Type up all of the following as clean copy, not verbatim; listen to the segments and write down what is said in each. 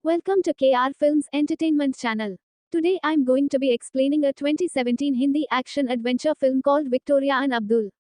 Welcome to KR Films Entertainment Channel. Today I'm going to be explaining a 2017 Hindi action-adventure film called Victoria and Abdul.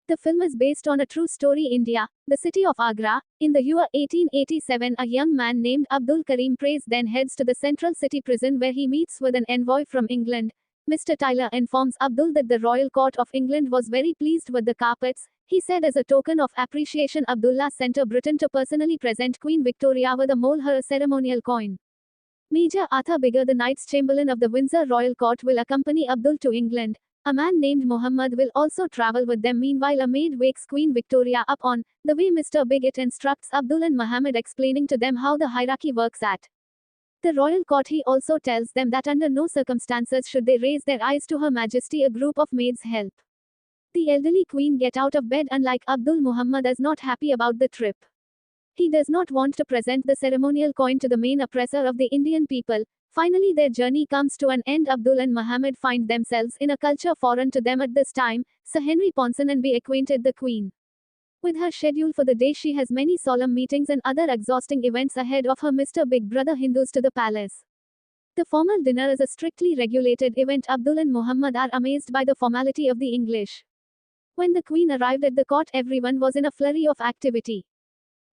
The film is based on a true story. India, the city of Agra. In the year 1887, a young man named Abdul Karim Praise then heads to the central city prison where he meets with an envoy from England. Mr. Tyler informs Abdul that the Royal Court of England was very pleased with the carpets. He said as a token of appreciation Abdullah sent to Britain to personally present Queen Victoria with a molar ceremonial coin. Major Arthur Bigger, the Knights Chamberlain of the Windsor Royal Court, will accompany Abdul to England. A man named Muhammad will also travel with them. Meanwhile, a maid wakes Queen Victoria up on the way Mr. Bigot instructs Abdul and Muhammad, explaining to them how the hierarchy works at the royal court. He also tells them that under no circumstances should they raise their eyes to Her Majesty. A group of maids help the elderly queen get out of bed. Unlike Abdul, Muhammad is not happy about the trip. He does not want to present the ceremonial coin to the main oppressor of the Indian people. Finally, their journey comes to an end. Abdul and Muhammad find themselves in a culture foreign to them at this time. Sir Henry Ponson and be acquainted the queen with her schedule for the day. She has many solemn meetings and other exhausting events ahead of her. Mr. Big Brother Hindus to the palace. The formal dinner is a strictly regulated event. Abdul and Muhammad are amazed by the formality of the English. When the queen arrived at the court, everyone was in a flurry of activity.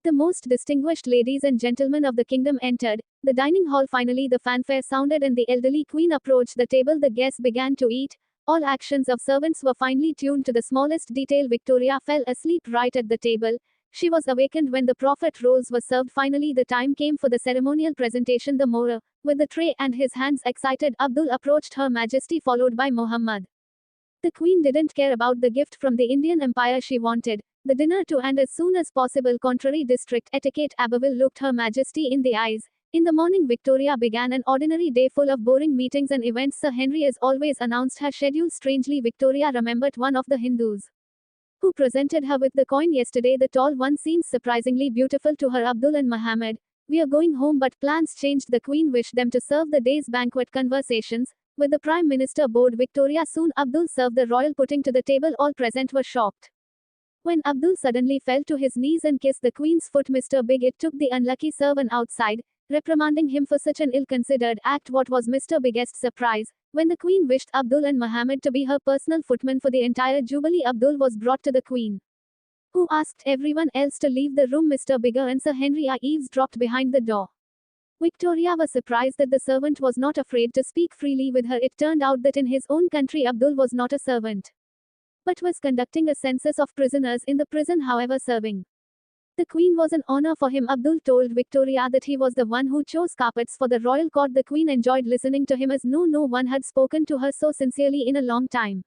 The most distinguished ladies and gentlemen of the kingdom entered the dining hall. Finally, the fanfare sounded and the elderly queen approached the table. The guests began to eat. All actions of servants were finely tuned to the smallest detail. Victoria fell asleep right at the table. She was awakened when the prophet rolls were served. Finally, the time came for the ceremonial presentation. The Moor, with the tray and his hands excited, Abdul approached Her Majesty followed by Muhammad. The queen didn't care about the gift from the Indian Empire. She wanted the dinner to end as soon as possible. Contrary district etiquette, Abbeville looked Her Majesty in the eyes. In the morning, Victoria began an ordinary day full of boring meetings and events. Sir Henry as always announced her schedule. Strangely, Victoria remembered one of the Hindus who presented her with the coin yesterday. The tall one seems surprisingly beautiful to her. Abdul and Muhammad, we are going home, but plans changed. The queen wished them to serve the day's banquet. Conversations with the Prime Minister bored Victoria. Soon Abdul served the royal pudding to the table. All present were shocked when Abdul suddenly fell to his knees and kissed the queen's foot. Mr. Bigot took the unlucky servant outside, reprimanding him for such an ill-considered act. What was Mr. Bigot's surprise when the queen wished Abdul and Muhammad to be her personal footmen for the entire jubilee. Abdul was brought to the queen, who asked everyone else to leave the room. Mr. Bigger and Sir Henry are eavesdropped behind the door. Victoria was surprised that the servant was not afraid to speak freely with her. It turned out that in his own country Abdul was not a servant, but was conducting a census of prisoners in the prison. However, serving the queen was an honor for him. Abdul told Victoria that he was the one who chose carpets for the royal court. The queen enjoyed listening to him as no one had spoken to her so sincerely in a long time.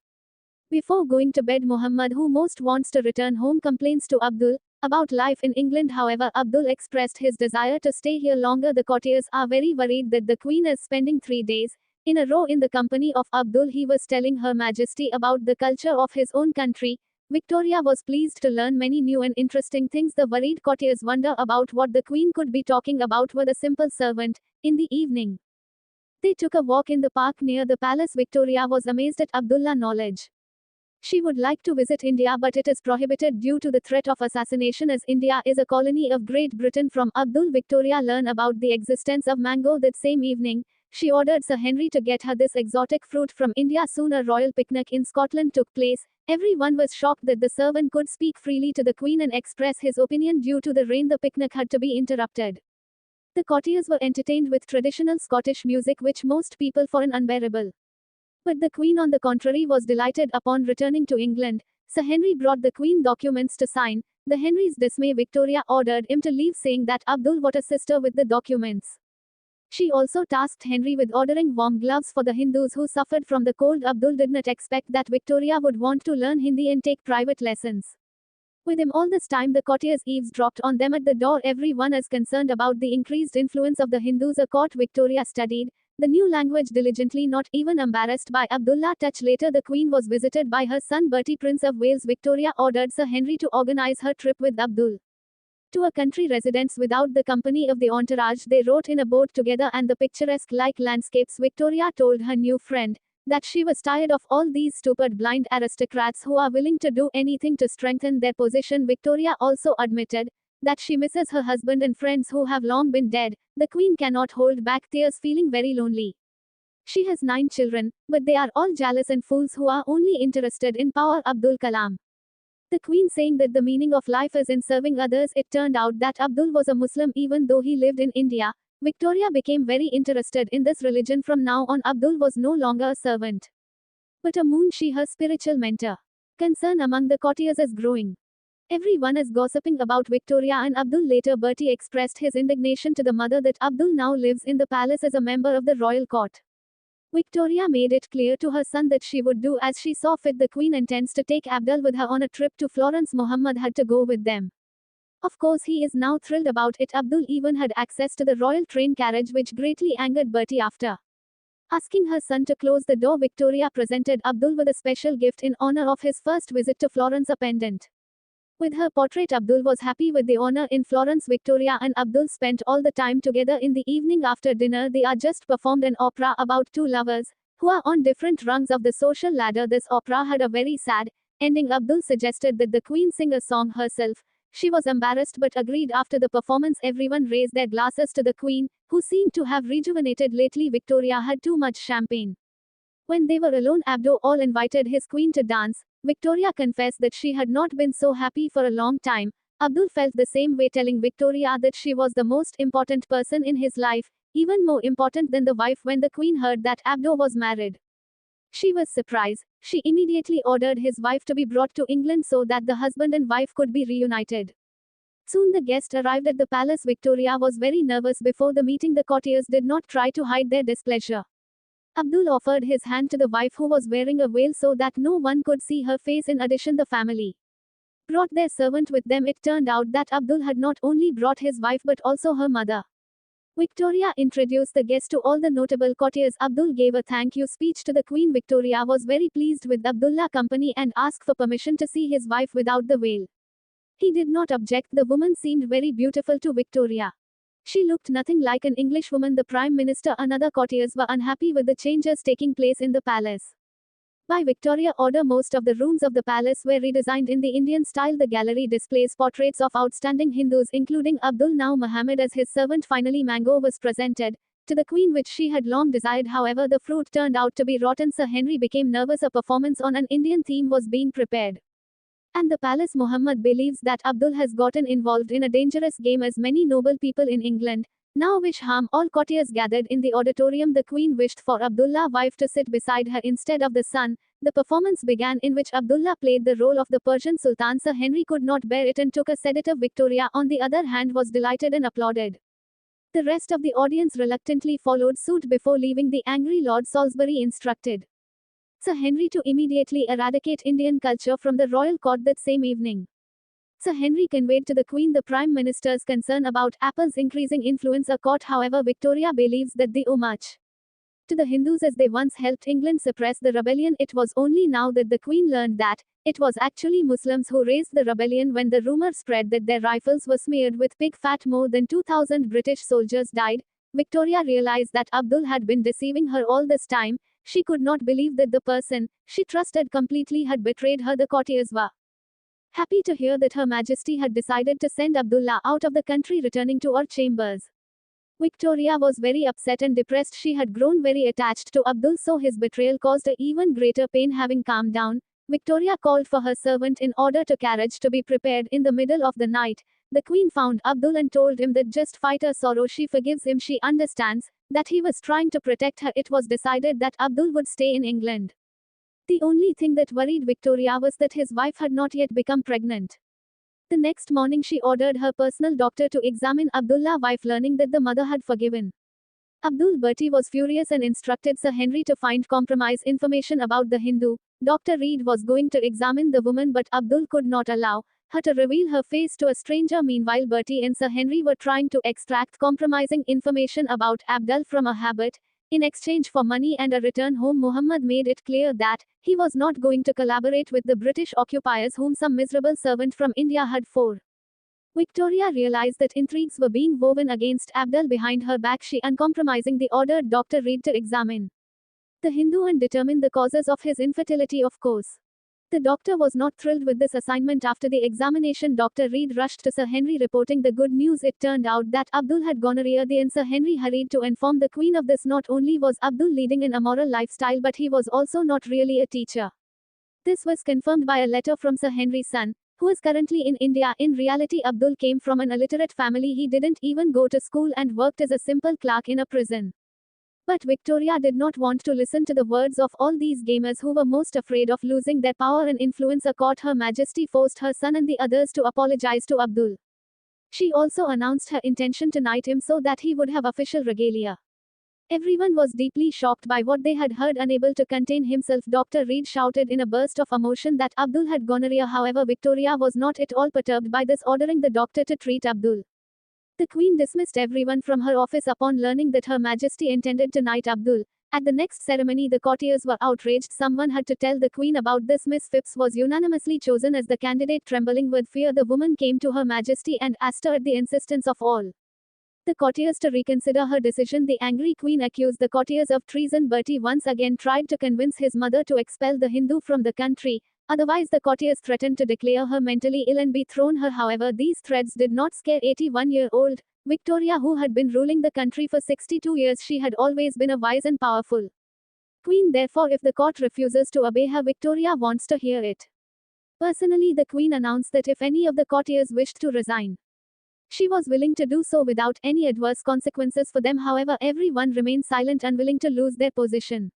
Before going to bed, Muhammad, who most wants to return home, complains to Abdul about life in England. However, Abdul expressed his desire to stay here longer. The courtiers are very worried that the queen is spending 3 days in a row in the company of Abdul. He was telling Her Majesty about the culture of his own country. Victoria was pleased to learn many new and interesting things. The worried courtiers wonder about what the queen could be talking about with a simple servant. In the evening, they took a walk in the park near the palace. Victoria was amazed at Abdullah's knowledge. She would like to visit India, but it is prohibited due to the threat of assassination as India is a colony of Great Britain. From Abdul, Victoria learned about the existence of mango. That same evening, she ordered Sir Henry to get her this exotic fruit from India. Soon a royal picnic in Scotland took place. Everyone was shocked that the servant could speak freely to the queen and express his opinion. Due to the rain, the picnic had to be interrupted. The courtiers were entertained with traditional Scottish music, which most people found unbearable. But the queen, on the contrary, was delighted. Upon returning to England, Sir Henry brought the queen documents to sign. To Henry's dismay, Victoria ordered him to leave, saying that Abdul would assist her with the documents. She also tasked Henry with ordering warm gloves for the Hindus who suffered from the cold. Abdul did not expect that Victoria would want to learn Hindi and take private lessons with him. All this time, the courtiers eavesdropped on them at the door. Everyone is concerned about the increased influence of the Hindus. A court Victoria studied the new language diligently, not even embarrassed by Abdullah's touch. Later, the queen was visited by her son Bertie, Prince of Wales. Victoria ordered Sir Henry to organize her trip with Abdul to a country residence without the company of the entourage. They rode in a boat together and the picturesque like landscapes. Victoria told her new friend that she was tired of all these stupid blind aristocrats who are willing to do anything to strengthen their position. Victoria also admitted that she misses her husband and friends who have long been dead, the queen cannot hold back tears, feeling very lonely. She has 9 children, but they are all jealous and fools who are only interested in power. Abdul Kalam. The queen saying that the meaning of life is in serving others. It turned out that Abdul was a Muslim even though he lived in India. Victoria became very interested in this religion. From now on, Abdul was no longer a servant, but a Munshi, her spiritual mentor. Concern among the courtiers is growing. Everyone is gossiping about Victoria and Abdul. Later, Bertie expressed his indignation to the mother that Abdul now lives in the palace as a member of the royal court. Victoria made it clear to her son that she would do as she saw fit. The queen intends to take Abdul with her on a trip to Florence. Muhammad had to go with them. Of course, he is now thrilled about it. Abdul even had access to the royal train carriage, which greatly angered Bertie. After asking her son to close the door, Victoria presented Abdul with a special gift in honor of his first visit to Florence, a pendant with her portrait. Abdul was happy with the honor in Florence. Victoria and Abdul spent all the time together. In the evening after dinner, they are just performed an opera about two lovers who are on different rungs of the social ladder. This opera had a very sad ending. Abdul suggested that the queen sing a song herself. She was embarrassed but agreed. After the performance, everyone raised their glasses to the queen, who seemed to have rejuvenated lately. Victoria had too much champagne. When they were alone, Abdul all invited his queen to dance. Victoria confessed that she had not been so happy for a long time. Abdul felt the same way, telling Victoria that she was the most important person in his life, even more important than the wife. When the queen heard that Abdul was married, she was surprised. She immediately ordered his wife to be brought to England so that the husband and wife could be reunited. Soon the guest arrived at the palace. Victoria was very nervous before the meeting. The courtiers did not try to hide their displeasure. Abdul offered his hand to the wife, who was wearing a veil so that no one could see her face. In addition, the family brought their servant with them. It turned out that Abdul had not only brought his wife but also her mother. Victoria introduced the guests to all the notable courtiers. Abdul gave a thank you speech to the queen. Victoria was very pleased with Abdullah's company and asked for permission to see his wife without the veil. He did not object. The woman seemed very beautiful to Victoria. She looked nothing like an Englishwoman. The Prime Minister and other courtiers were unhappy with the changes taking place in the palace. By Victoria's order, most of the rooms of the palace were redesigned in the Indian style. The gallery displays portraits of outstanding Hindus, including Abdul. Now Muhammad as his servant. Finally, mango was presented to the queen, which she had long desired. However, the fruit turned out to be rotten. Sir Henry became nervous. A performance on an Indian theme was being prepared and the palace. Muhammad believes that Abdul has gotten involved in a dangerous game, as many noble people in England now wish harm. All courtiers gathered in the auditorium. The queen wished for Abdullah's wife to sit beside her instead of the son. The performance began, in which Abdullah played the role of the Persian Sultan. Sir Henry could not bear it and took a sedative. Victoria, on the other hand, was delighted and applauded. The rest of the audience reluctantly followed suit. Before leaving, the angry Lord Salisbury instructed Sir Henry to immediately eradicate Indian culture from the royal court. That same evening, Sir Henry conveyed to the Queen the Prime Minister's concern about Apple's increasing influence at court. However, Victoria believes that they owe much to the Hindus, as they once helped England suppress the rebellion. It was only now that the Queen learned that it was actually Muslims who raised the rebellion. When the rumor spread that their rifles were smeared with pig fat, more than 2,000 British soldiers died. Victoria realized that Abdul had been deceiving her all this time. She could not believe that the person she trusted completely had betrayed her. The courtiers were happy to hear that Her Majesty had decided to send Abdullah out of the country. Returning to her chambers, Victoria was very upset and depressed. She had grown very attached to Abdul, so his betrayal caused her even greater pain. Having calmed down, Victoria called for her servant in order to carriage to be prepared. In the middle of the night, the Queen found Abdul and told him that just fight her sorrow. She forgives him. She understands that he was trying to protect her. It was decided that Abdul would stay in England. The only thing that worried Victoria was that his wife had not yet become pregnant. The next morning, she ordered her personal doctor to examine Abdullah's wife. Learning that the mother had forgiven Abdul, Bertie was furious and instructed Sir Henry to find compromise information about the Hindu. Dr. Reed was going to examine the woman, but Abdul could not allow her to reveal her face to a stranger. Meanwhile, Bertie and Sir Henry were trying to extract compromising information about Abdul from a habit. In exchange for money and a return home, Muhammad made it clear that he was not going to collaborate with the British occupiers, whom some miserable servant from India had for. Victoria realized that intrigues were being woven against Abdul behind her back. She uncompromisingly ordered Dr. Reed to examine the Hindu and determine the causes of his infertility. Of course, The doctor was not thrilled with this assignment. After the examination, Dr. Reed rushed to Sir Henry reporting the good news. It turned out that Abdul had gonorrhea. Sir Henry hurried to inform the Queen of this. Not only was Abdul leading an immoral lifestyle, but he was also not really a teacher. This was confirmed by a letter from Sir Henry's son, who is currently in India. In reality, Abdul came from an illiterate family. He didn't even go to school and worked as a simple clerk in a prison. But Victoria did not want to listen to the words of all these gamers who were most afraid of losing their power and influence. A court, Her Majesty forced her son and the others to apologize to Abdul. She also announced her intention to knight him so that he would have official regalia. Everyone was deeply shocked by what they had heard. Unable to contain himself, Dr. Reed shouted in a burst of emotion that Abdul had gonorrhea. However, Victoria was not at all perturbed by this, ordering the doctor to treat Abdul. The Queen dismissed everyone from her office upon learning that Her Majesty intended to knight Abdul. At the next ceremony, the courtiers were outraged. Someone had to tell the Queen about this. Miss Phipps was unanimously chosen as the candidate. Trembling with fear, the woman came to Her Majesty and asked her, at the insistence of all the courtiers, to reconsider her decision. The angry Queen accused the courtiers of treason. Bertie once again tried to convince his mother to expel the Hindu from the country. Otherwise, the courtiers threatened to declare her mentally ill and dethrone her. However, these threats did not scare 81-year-old Victoria, who had been ruling the country for 62 years. She had always been a wise and powerful queen. Therefore, if the court refuses to obey her, Victoria wants to hear it personally. The Queen announced that if any of the courtiers wished to resign, she was willing to do so without any adverse consequences for them. However, everyone remained silent, unwilling to lose their position.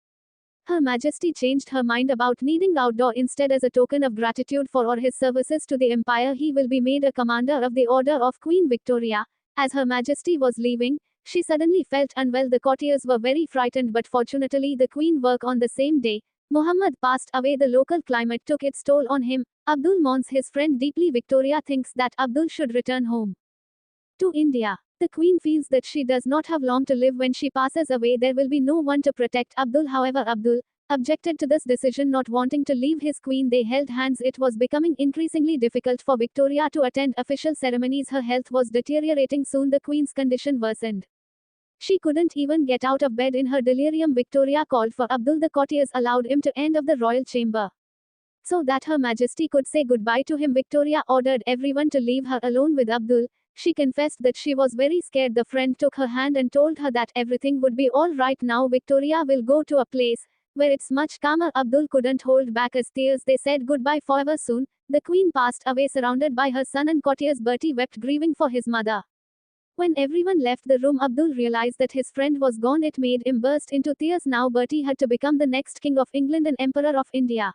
Her Majesty changed her mind about needing outdoor. Instead, as a token of gratitude for all his services to the empire, he will be made a commander of the Order of Queen Victoria. As Her Majesty was leaving, she suddenly felt unwell. The courtiers were very frightened, but fortunately the Queen worked on the same day. Muhammad passed away. The local climate took its toll on him. Abdul mourns his friend deeply. Victoria thinks that Abdul should return home to India. The Queen feels that she does not have long to live. When she passes away, there will be no one to protect Abdul. However, Abdul objected to this decision, not wanting to leave his queen. They held hands. It was becoming increasingly difficult for Victoria to attend official ceremonies. Her health was deteriorating. Soon the Queen's condition worsened. She couldn't even get out of bed. In her delirium, Victoria called for Abdul. The courtiers allowed him to enter the royal chamber so that Her Majesty could say goodbye to him. Victoria ordered everyone to leave her alone with Abdul. She confessed that she was very scared. The friend took her hand and told her that everything would be all right now. Victoria will go to a place where it's much calmer. Abdul couldn't hold back his tears. They said goodbye forever. Soon, the Queen passed away, surrounded by her son and courtiers. Bertie wept, grieving for his mother. When everyone left the room, Abdul realized that his friend was gone. It made him burst into tears. Now Bertie had to become the next King of England and Emperor of India.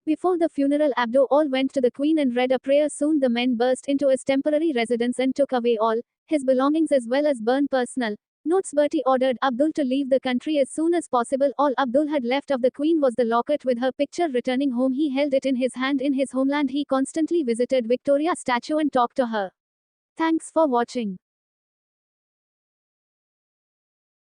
Before the funeral, Abdul all went to the Queen and read a prayer. Soon the men burst into his temporary residence and took away all his belongings as well as burned personal notes. Bertie ordered Abdul to leave the country as soon as possible. All Abdul had left of the Queen was the locket with her picture. Returning home, he held it in his hand. In his homeland, he constantly visited Victoria's statue and talked to her. Thanks for watching.